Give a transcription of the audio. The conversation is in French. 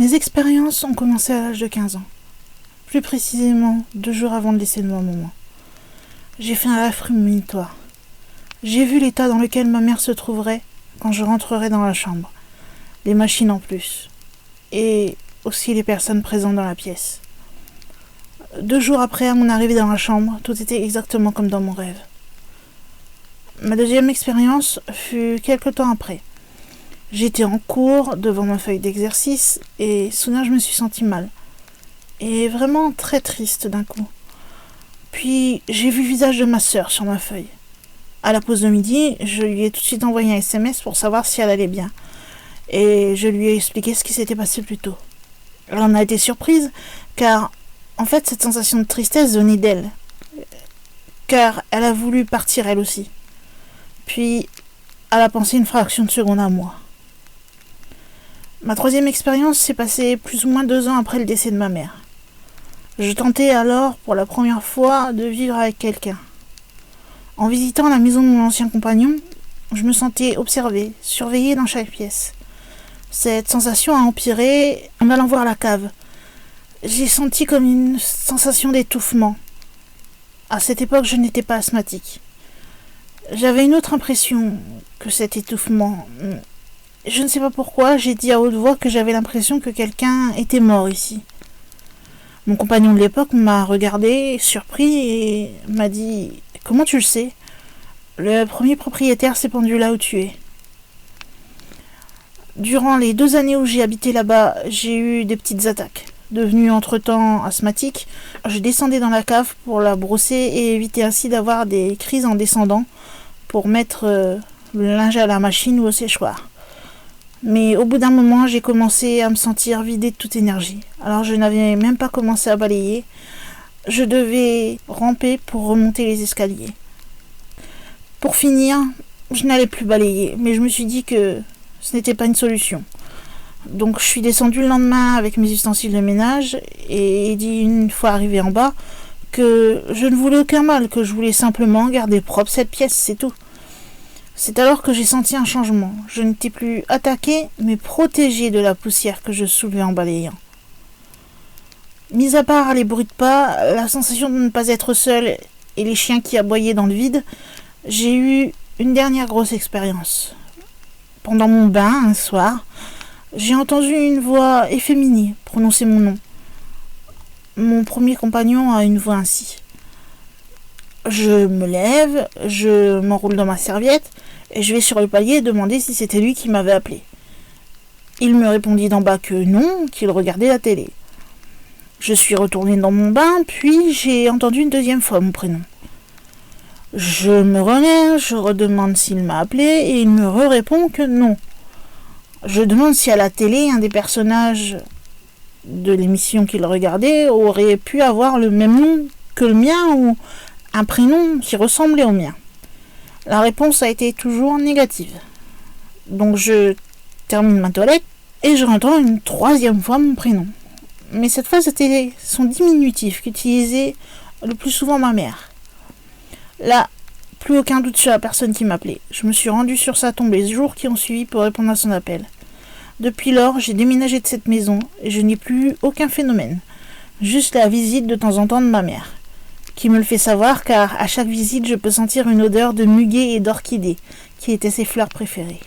Mes expériences ont commencé à l'âge de 15 ans. Plus précisément, 2 jours avant le décès de ma maman. J'ai fait un rêve prémonitoire. J'ai vu l'état dans lequel ma mère se trouverait quand je rentrerai dans la chambre. Les machines en plus. Et aussi les personnes présentes dans la pièce. 2 jours après mon arrivée dans la chambre, tout était exactement comme dans mon rêve. Ma deuxième expérience fut quelque temps après. J'étais en cours devant ma feuille d'exercice et soudain je me suis sentie mal. Et vraiment très triste d'un coup. Puis j'ai vu le visage de ma sœur sur ma feuille. À la pause de midi, je lui ai tout de suite envoyé un SMS pour savoir si elle allait bien. Et je lui ai expliqué ce qui s'était passé plus tôt. Elle en a été surprise car en fait cette sensation de tristesse venait d'elle. Car elle a voulu partir elle aussi. Puis elle a pensé une fraction de seconde à moi. Ma troisième expérience s'est passée plus ou moins 2 ans après le décès de ma mère. Je tentais alors pour la première fois de vivre avec quelqu'un. En visitant la maison de mon ancien compagnon, je me sentais observée, surveillée dans chaque pièce. Cette sensation a empiré en allant voir la cave. J'ai senti comme une sensation d'étouffement. À cette époque, je n'étais pas asthmatique. J'avais une autre impression que cet étouffement. Je ne sais pas pourquoi, j'ai dit à haute voix que j'avais l'impression que quelqu'un était mort ici. Mon compagnon de l'époque m'a regardé, surpris, et m'a dit « Comment tu le sais ? Le premier propriétaire s'est pendu là où tu es. » Durant les 2 années où j'ai habité là-bas, j'ai eu des petites attaques. Devenu entre-temps asthmatique, je descendais dans la cave pour la brosser et éviter ainsi d'avoir des crises en descendant pour mettre le linge à la machine ou au séchoir. Mais au bout d'un moment, j'ai commencé à me sentir vidée de toute énergie. Alors je n'avais même pas commencé à balayer. Je devais ramper pour remonter les escaliers. Pour finir, je n'allais plus balayer, mais je me suis dit que ce n'était pas une solution. Donc je suis descendue le lendemain avec mes ustensiles de ménage et ai dit une fois arrivée en bas que je ne voulais aucun mal, que je voulais simplement garder propre cette pièce, c'est tout. C'est alors que j'ai senti un changement. Je n'étais plus attaquée, mais protégée de la poussière que je soulevais en balayant. Mis à part les bruits de pas, la sensation de ne pas être seule et les chiens qui aboyaient dans le vide, j'ai eu une dernière grosse expérience. Pendant mon bain, un soir, j'ai entendu une voix efféminée prononcer mon nom. Mon premier compagnon a une voix ainsi. Je me lève, je m'enroule dans ma serviette et je vais sur le palier demander si c'était lui qui m'avait appelé. Il me répondit d'en bas que non, qu'il regardait la télé. Je suis retournée dans mon bain, puis j'ai entendu une 2e fois mon prénom. Je me relève, je redemande s'il m'a appelé et il me répond que non. Je demande si à la télé, un des personnages de l'émission qu'il regardait aurait pu avoir le même nom que le mien ou un prénom qui ressemblait au mien. La réponse a été toujours négative. Donc je termine ma toilette et je entends une 3e fois mon prénom. Mais cette fois c'était son diminutif qu'utilisait le plus souvent ma mère. Là, plus aucun doute sur la personne qui m'appelait. Je me suis rendue sur sa tombe les jours qui ont suivi pour répondre à son appel. Depuis lors, j'ai déménagé de cette maison et je n'ai plus aucun phénomène. Juste la visite de temps en temps de ma mère, qui me le fait savoir car à chaque visite je peux sentir une odeur de muguet et d'orchidée, qui étaient ses fleurs préférées.